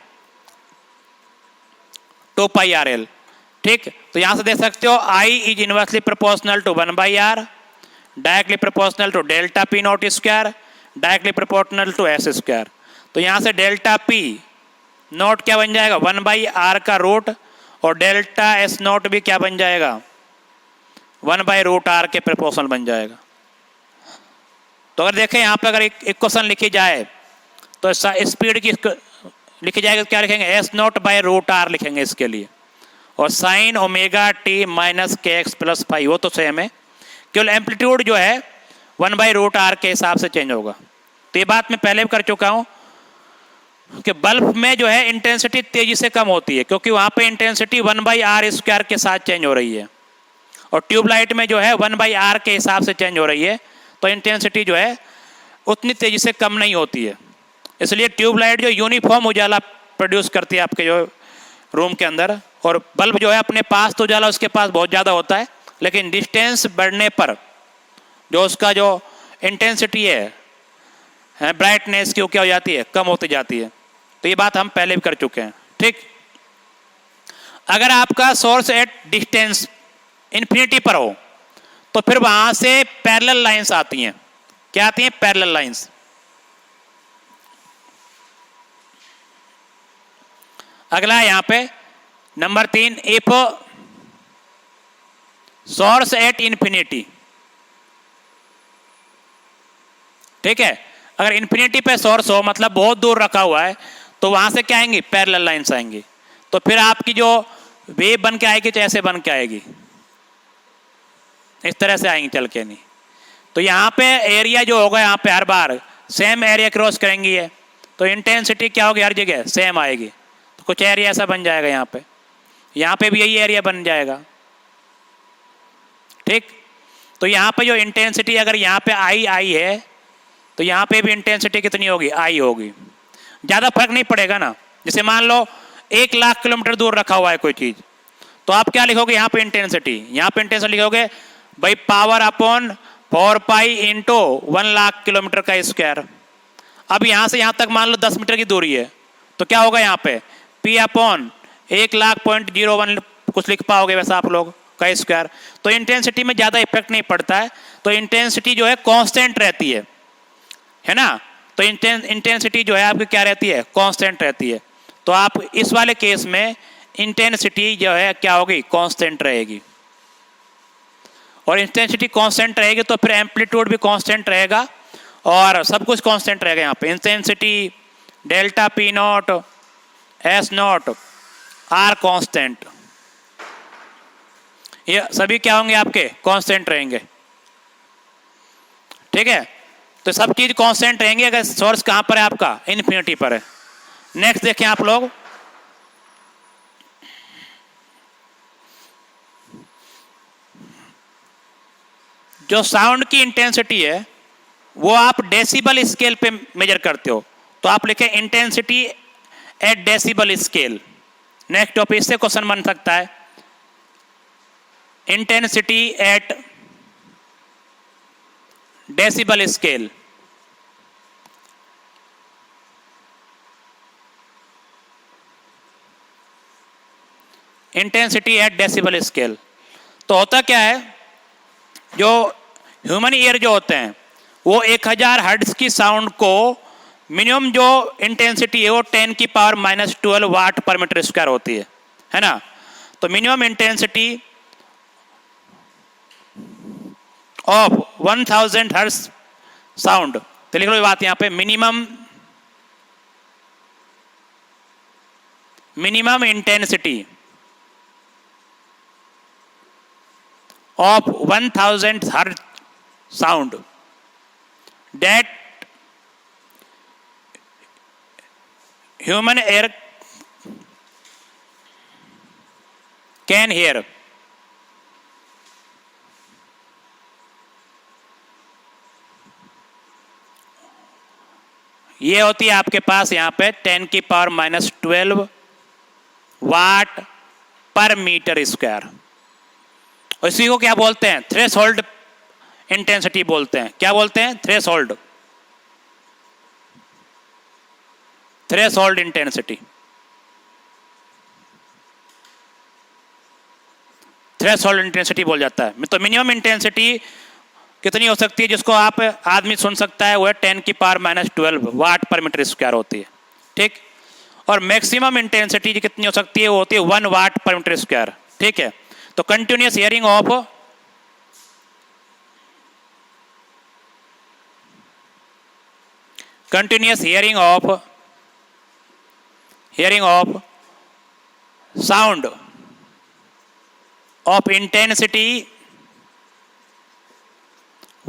ठीक। तो यहां से देख सकते हो I is inversely proportional to 1/R, directly proportional to delta P0², directly proportional to S²। तो यहां से डेल्टा P0 क्या बन जाएगा 1/R का रूट, और डेल्टा S0 भी क्या बन जाएगा 1/√R के प्रोपोर्शनल बन जाएगा। तो अगर देखें यहाँ पे अगर इक्वेशन लिखी जाए तो स्पीड की लिखी जाएगी, क्या लिखेंगे S0/√R लिखेंगे इसके लिए, और साइन ओमेगा टी माइनस के एक्स प्लस फाइव, वो तो सेम है, केवल एम्पलीट्यूड जो है 1/√r के हिसाब से चेंज होगा। तो ये बात मैं पहले भी कर चुका हूं कि बल्ब में जो है इंटेंसिटी तेजी से कम होती है, क्योंकि वहां पे इंटेंसिटी 1/r² के साथ चेंज हो रही है, और ट्यूबलाइट में जो है 1/r के हिसाब से चेंज हो रही है, तो इंटेंसिटी जो है उतनी तेजी से कम नहीं होती है। इसलिए ट्यूबलाइट जो यूनिफॉर्म उजाला प्रोड्यूस करती है आपके जो रूम के अंदर, और बल्ब जो है अपने पास तो उजाला उसके पास बहुत ज़्यादा होता है, लेकिन डिस्टेंस बढ़ने पर जो उसका जो इंटेंसिटी है ब्राइटनेस की, वो क्या हो जाती है, कम होती जाती है। तो ये बात हम पहले भी कर चुके हैं। ठीक, अगर आपका सोर्स एट डिस्टेंस इन्फिनिटी पर हो तो फिर वहां से पैरेलल लाइंस आती हैं। क्या आती हैं? Parallel lines. अगला है यहां पे number 3, if source at infinity. ठीक है, अगर इन्फिनिटी पे सोर्स हो, मतलब बहुत दूर रखा हुआ है, तो वहां से क्या आएंगी? पैरेलल लाइंस आएंगी। तो फिर आपकी जो वेव बन के आएगी तो ऐसे बन के आएगी, इस तरह से आएंगी चल के नहीं। तो यहाँ पे एरिया जो होगा, यहाँ पे हर बार सेम एरिया क्रॉस करेंगी है, तो इंटेंसिटी क्या होगी? हर जगह सेम आएगी। तो कुछ एरिया ऐसा बन जाएगा यहाँ पे भी यही एरिया बन जाएगा। ठीक, तो यहाँ पे जो इंटेंसिटी, अगर यहाँ पे आई है, तो यहाँ पे भी इंटेंसिटी कितनी होगी? आई होगी। ज़्यादा फर्क नहीं पड़ेगा ना। जैसे मान लो 1,00,000 किलोमीटर दूर रखा हुआ है कोई चीज़, तो आप क्या लिखोगे यहाँ पे? इंटेंसिटी। यहाँ पे इंटेंसिटी लिखोगे भाई पावर अपॉन 4π इंटू 1,00,000 किलोमीटर का स्क्वायर। अब यहाँ से यहाँ तक मान लो 10 मीटर की दूरी है, तो क्या होगा यहाँ पे? P अपॉन 1,00,000.01 कुछ लिख पाओगे वैसा आप लोग का स्क्वायर। तो इंटेंसिटी में ज़्यादा इफेक्ट नहीं पड़ता है, तो इंटेंसिटी जो है कांस्टेंट रहती है ना। तो इंटेंसिटी जो है आपकी क्या रहती है? कांस्टेंट रहती है। तो आप इस वाले केस में इंटेंसिटी जो है क्या होगी? कांस्टेंट रहेगी। और इंटेंसिटी कांस्टेंट रहेगी तो फिर एम्पलीट्यूड भी कांस्टेंट रहेगा और सब कुछ कांस्टेंट रहेगा। यहाँ पे intensity delta P not S not are constant, ये सभी क्या होंगे? आपके कांस्टेंट रहेंगे। ठीक है, तो सब चीज कांस्टेंट रहेंगे अगर सोर्स कहां पर है? आपका इन्फिनिटी पर है। नेक्स्ट देखें आप लोग, जो साउंड की इंटेंसिटी है वो आप डेसिबल स्केल पे मेजर करते हो, तो आप लिखें intensity at decibel scale. Next topic से क्वेश्चन बन सकता है, intensity at decibel scale. Intensity at decibel scale. तो होता क्या है, जो ह्यूमन ईयर जो होते हैं वो 1000 हर्ट्ज की साउंड को मिनिमम जो इंटेंसिटी है वो 10⁻⁻12 वाट पर मीटर स्क्वायर होती है ना। तो minimum intensity of 1000 hertz sound, तो लिख लो बात यहां पे, minimum intensity of 1000 hertz sound that human ear can hear। ये होती है आपके पास यहाँ पे 10⁻⁻12 वाट पर मीटर स्क्वायर। और इसी को क्या बोलते हैं? थ्रेशोल्ड इंटेंसिटी बोलते हैं। क्या बोलते हैं? Threshold, threshold intensity. Threshold intensity बोल जाता है। तो मिनिमम इंटेंसिटी कितनी हो सकती है जिसको आप आदमी सुन सकता है? वो है 10⁻⁻12 वाट पर मीटर स्क्वायर होती है। ठीक, और मैक्सिमम इंटेंसिटी कितनी हो सकती है? वो होती है 1 वाट पर मीटर स्क्वायर। ठीक है, तो continuous hearing of sound of intensity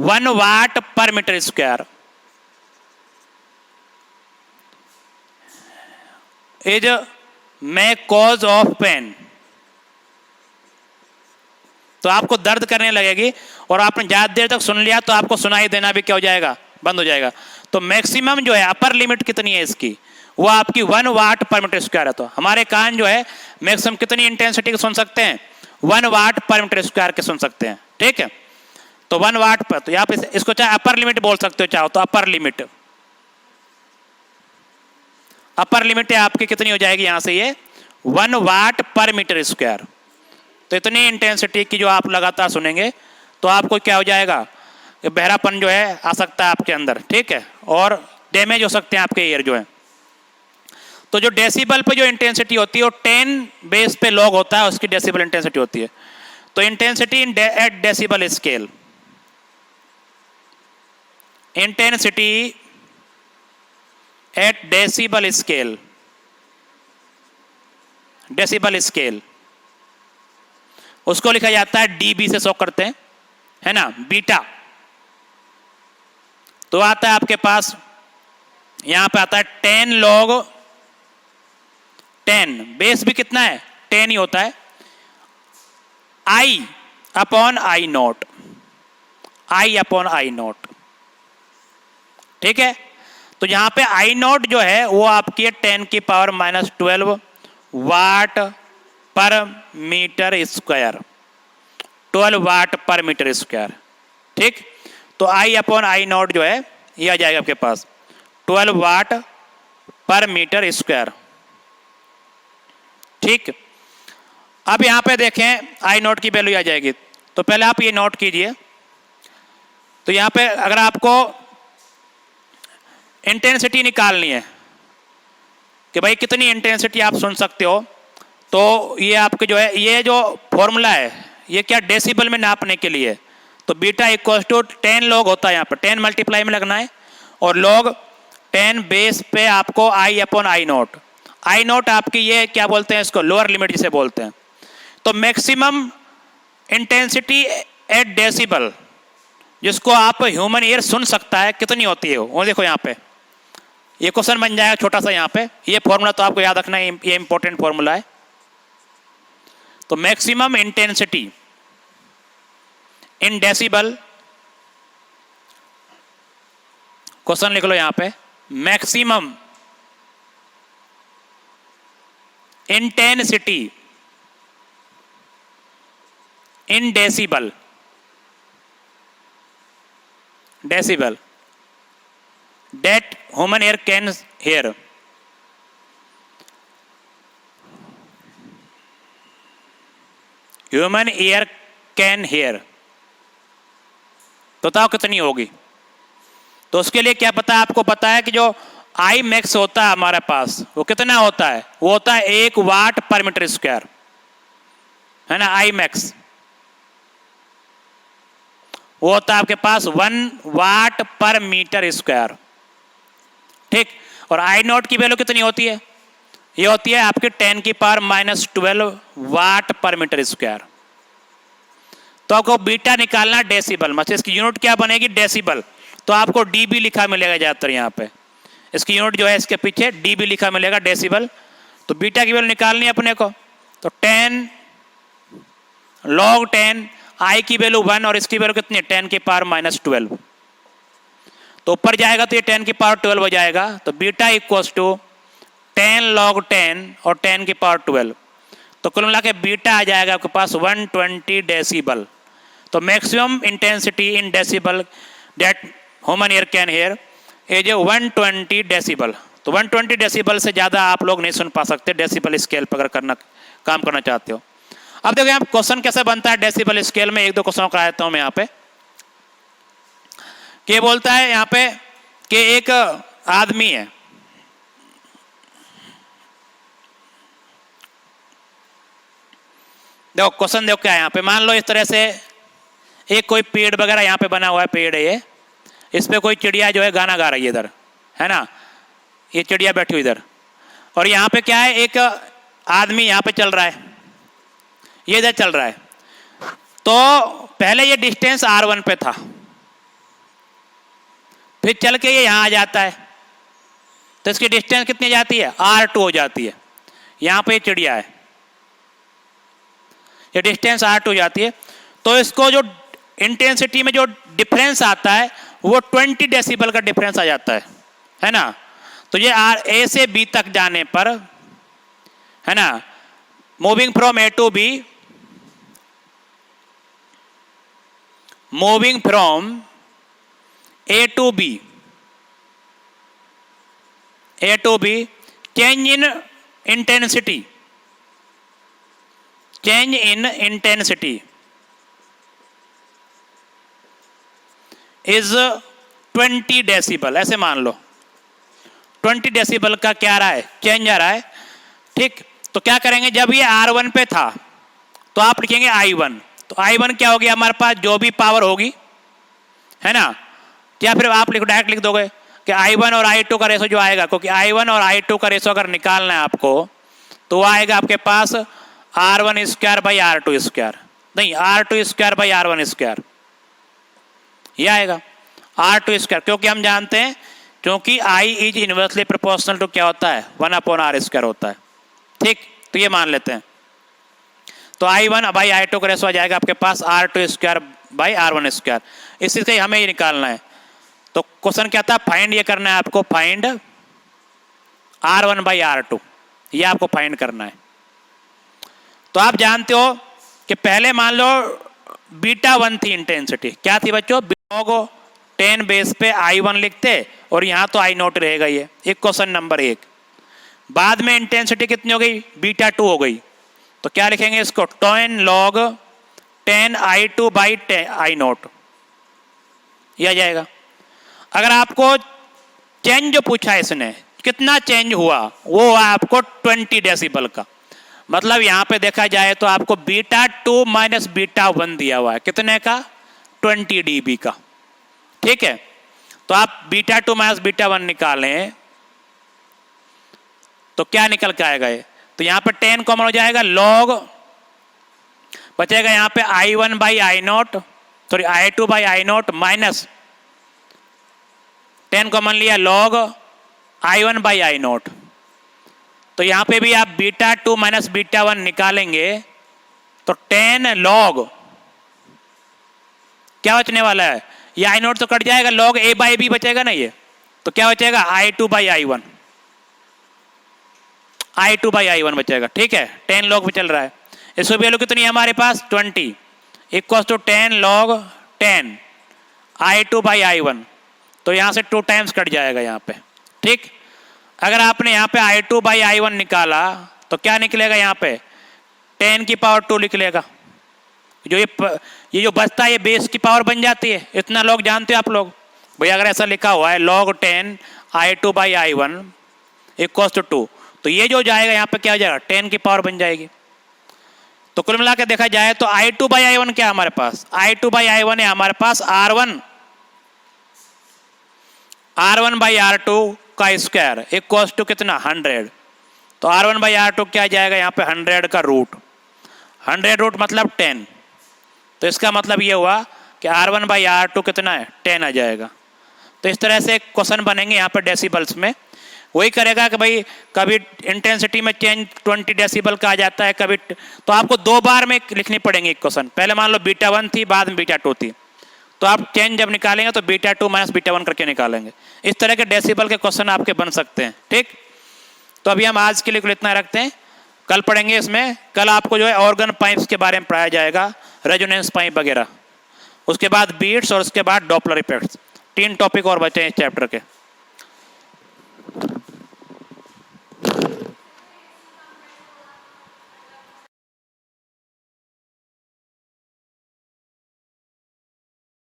1 watt per metre square is may cause of pain. तो आपको दर्द करने लगेगी और आपने ज्यादा देर तक सुन लिया तो आपको सुनाई देना भी क्या हो जाएगा, बंद हो जाएगा। तो मैक्सिमम जो है अपर लिमिट कितनी है इसकी, वो आपकी 1 वाट पर मीटर स्क्वायर है। तो हमारे कान जो है मैक्सिमम कितनी इंटेंसिटी के सुन सकते हैं, 1 वाट पर मीटर स्क्वायर के सुन सकते हैं, ठीक है। तो 1 वाट पर, तो यहाँ पे इसको चाहे अपर लिमिट बोल सकते हो चाहो तो अपर लिमिट, अपर लिमिट है आपकी कितनी हो जाएगी यहां से ये 1 वाट पर मीटर स्क्वायर। तो इतनी इंटेंसिटी की जो आप लगातार सुनेंगे तो आपको क्या हो जाएगा, बहरापन जो है आ सकता है आपके अंदर, ठीक है, और डैमेज हो सकते हैं आपके ईयर जो है। तो जो डेसिबल पे जो इंटेंसिटी होती है वो 10 बेस पे लॉग होता है, उसकी डेसिबल इंटेंसिटी होती है। तो intensity at decibel scale, intensity at decibel scale, decibel scale उसको लिखा जाता है डीबी से शो करते हैं, है ना, बीटा। तो आता है आपके पास यहां पे आता है 10 log 10, बेस भी कितना है 10 ही होता है, I upon I nought, I upon I nought, ठीक है। तो यहां पे आई नोट जो है वो आपकी है 10 की पावर -12 वाट पर मीटर स्क्वायर, 12 वाट पर मीटर स्क्वायर, ठीक। तो आई अपॉन आई नॉट जो है ये आ जाएगा आपके पास 12 वाट पर मीटर स्क्वायर, ठीक। अब यहां पे देखें आई नॉट की वैल्यू आ जाएगी, तो पहले आप ये नोट कीजिए। तो यहां पे अगर आपको इंटेंसिटी निकालनी है कि भाई कितनी इंटेंसिटी आप सुन सकते हो, तो ये आपके जो है ये जो फॉर्मूला है ये क्या डेसिबल में नापने के लिए, तो बीटा इक्वल टू 10 log होता है, यहाँ पर 10 मल्टीप्लाई में लगना है और log 10 बेस पे आपको I upon I nought, I nought आपकी ये क्या बोलते हैं इसको, लोअर लिमिट जिसे बोलते हैं। तो मैक्सिमम इंटेंसिटी एट डेसिबल जिसको आप ह्यूमन ईयर सुन सकता है कितनी होती है, वो देखो यहाँ पे ये क्वेश्चन बन जाएगा छोटा सा, यहाँ पे ये फॉर्मूला तो आपको याद रखना है, ये इंपॉर्टेंट फॉर्मूला है। तो maximum intensity in decibel, question लिख लो यहां पे, maximum intensity in decibel, decibel that human ear can hear, human ear can hear, तो बताओ कितनी होगी। तो उसके लिए क्या पता है आपको, पता है कि जो आई मैक्स होता है हमारे पास वो कितना होता है, वो होता है 1 वाट पर मीटर स्क्वायर, है ना, आई मैक्स वो होता है आपके पास 1 वाट पर मीटर स्क्वायर, ठीक। और आई नोट की वैल्यू कितनी होती है, ये होती है आपके 10 की पावर -12 वाट पर मीटर स्क्वायर। तो आपको बीटा निकालना डेसिबल, मतलब इसकी यूनिट क्या बनेगी डेसिबल, तो आपको डीबी लिखा मिलेगा ज्यादातर यहाँ पे, इसकी यूनिट जो है इसके पीछे डीबी लिखा मिलेगा डेसिबल। तो बीटा की वैल्यू निकालनी है अपने को, तो 10 log 10, आई की वैल्यू 1 और इसकी वैल्यू कितनी है 10 की पावर -12, तो ऊपर जाएगा तो ये 10 की पावर 12 हो जाएगा। तो बीटा इक्वल्स टू 10 log 10 और 10 की पावर 12, तो कुल मिला के बीटा आ जाएगा आपके पास 120 डेसिबल। तो maximum intensity in decibel that human ear can hear is 120 decibel. तो 120 डेसिबल से ज़्यादा आप लोग नहीं सुन पा सकते डेसिबल स्केल पर अगर काम करना चाहते हो। अब देखो यहाँ क्वेश्चन कैसे बनता है डेसिबल स्केल में, एक दो क्वेश्चन करा देता हूँ मैं यहाँ पे। क्या बोलता है यहाँ पे कि एक आदमी है, देखो क्वेश्चन देखो क्या है यहाँ पे, मान लो इस तरह से एक कोई पेड़ वगैरह यहाँ पे बना हुआ है, पेड़ है ये, इस पे कोई चिड़िया जो है गाना गा रही है इधर, है ना, ये चिड़िया बैठी हुई इधर, और यहाँ पे क्या है एक आदमी यहाँ पे चल रहा है, ये इधर चल रहा है। तो पहले ये डिस्टेंस R1 पे था, फिर चल के ये यहां आ जाता है, तो इसकी डिस्टेंस कितनी जाती है, R2 हो जाती है। यहां पे चिड़िया है, ये डिस्टेंस R2 जाती है। तो इसको जो इंटेंसिटी में जो डिफरेंस आता है वो 20 डेसिबल का डिफरेंस आ जाता है ना। तो ये A से B तक जाने पर, है ना, moving from A to B, moving from A to B, A to B, change in intensity, change in intensity is 20 decibel, ऐसे मान लो 20 डेसिबल का क्या आ रहा है, चेंज आ रहा है। ठीक, तो क्या करेंगे, जब ये R1 पे था तो आप लिखेंगे I1, तो I1 क्या हो गया हमारे पास, जो भी पावर होगी, है ना, या फिर आप डायरेक्ट लिख दोगे कि I1 और I2 का रेशो जो आएगा, क्योंकि I1 और I2 का रेशो अगर निकालना है आपको तो वो आएगा आपके पास R1 square by R2 square, नहीं R2 square by R1 square, ये आएगा R2 स्क्वायर, क्योंकि हम जानते हैं क्योंकि I is inversely proportional to क्या होता है, 1/R स्क्वायर होता है। ठीक, तो ये मान लेते हैं। तो I1 बाई I2 का रेशो आ जाएगा आपके पास R2 square by R1 square, इसी से हमें ये निकालना है। तो क्वेश्चन क्या था, फाइंड ये करना है आपको, फाइंड R1 बाई R2, ये आपको फाइंड करना है। तो आप जानते हो कि पहले मान लो β1 थी इंटेंसिटी, क्या थी बच्चों, log 10 बेस पे I1 लिखते और यहां तो I0 रहेगा, ये एक क्वेश्चन नंबर 1। बाद में इंटेंसिटी कितनी हो गई, β2 हो गई, तो क्या लिखेंगे इसको, 10 log 10 I2 बाई I0, ये आ जाएगा। अगर आपको चेंज जो पूछा है इसने, कितना चेंज हुआ, वो हुआ आपको 20 डेसिबल का, मतलब यहां पे देखा जाए तो आपको β2 माइनस β1 दिया हुआ है, कितने का, 20 dB का। ठीक है, तो आप β2 माइनस β1 निकालें तो क्या निकल के आएगा ये, तो यहां पे 10 कॉमन हो जाएगा, log बचेगा यहां पे I1 by I0, sorry I2 by I0 minus 10 common लिया, log I1 बाई I0। तो यहां पे भी आप β2 माइनस β1 निकालेंगे तो 10 log क्या बचने वाला है, ये I0 तो कट जाएगा, log A बाई B बचेगा ना ये, तो क्या बचेगा, I2 by I1, I2 by I1 बचेगा। ठीक है, 10 log भी चल रहा है, इसको वैल्यू कितनी है हमारे पास, 20 equal to 10 log 10 I2 by I1, तो यहां से 2 टाइम्स कट जाएगा यहाँ पे। ठीक, अगर आपने यहाँ पे I2 बाई I1 निकाला तो क्या निकलेगा, यहाँ पे 10 की पावर 2 निकलेगा, जो ये जो बचता है ये बेस की पावर बन जाती है, इतना लोग जानते हो आप लोग भैया, अगर ऐसा लिखा हुआ है log 10 I2 by I1 equal to 2, तो ये जो जाएगा यहाँ पे क्या हो जाएगा, 10 की पावर बन जाएगी। तो कुल मिला के देखा जाए तो I2 बाई I1 क्या हमारे पास, I2 बाई I1 है हमारे पास R1 बाई R2 का स्क्वायर इक्वल टू कितना, 100। तो R1 बाई R2 क्या जाएगा यहाँ पे, 100 का रूट, 100 रूट मतलब 10, तो इसका मतलब ये हुआ कि R1 बाई R2 कितना है, 10 आ जाएगा। तो इस तरह से क्वेश्चन बनेंगे यहाँ पे डेसिबल्स में, वही करेगा कि भाई कभी इंटेंसिटी में चेंज 20 डेसिबल का आ जाता है, कभी तो आपको 2 बार में लिखनी पड़ेंगे क्वेश्चन, पहले मान लो β1 थी, बाद में β2 थी, तो आप चेंज जब निकालेंगे तो β2 माइनस β1 करके निकालेंगे। इस तरह के डेसिबल के क्वेश्चन आपके बन सकते हैं। ठीक, तो अभी हम आज के लिए इतना रखते हैं, कल पढ़ेंगे इसमें, कल आपको जो है ऑर्गन पाइप्स के बारे में पढ़ाया जाएगा, रेजोनेंस पाइप वगैरह, उसके बाद बीट्स और उसके बाद डॉपलर इफेक्ट्स, 3 टॉपिक और बचे हैं इस चैप्टर के।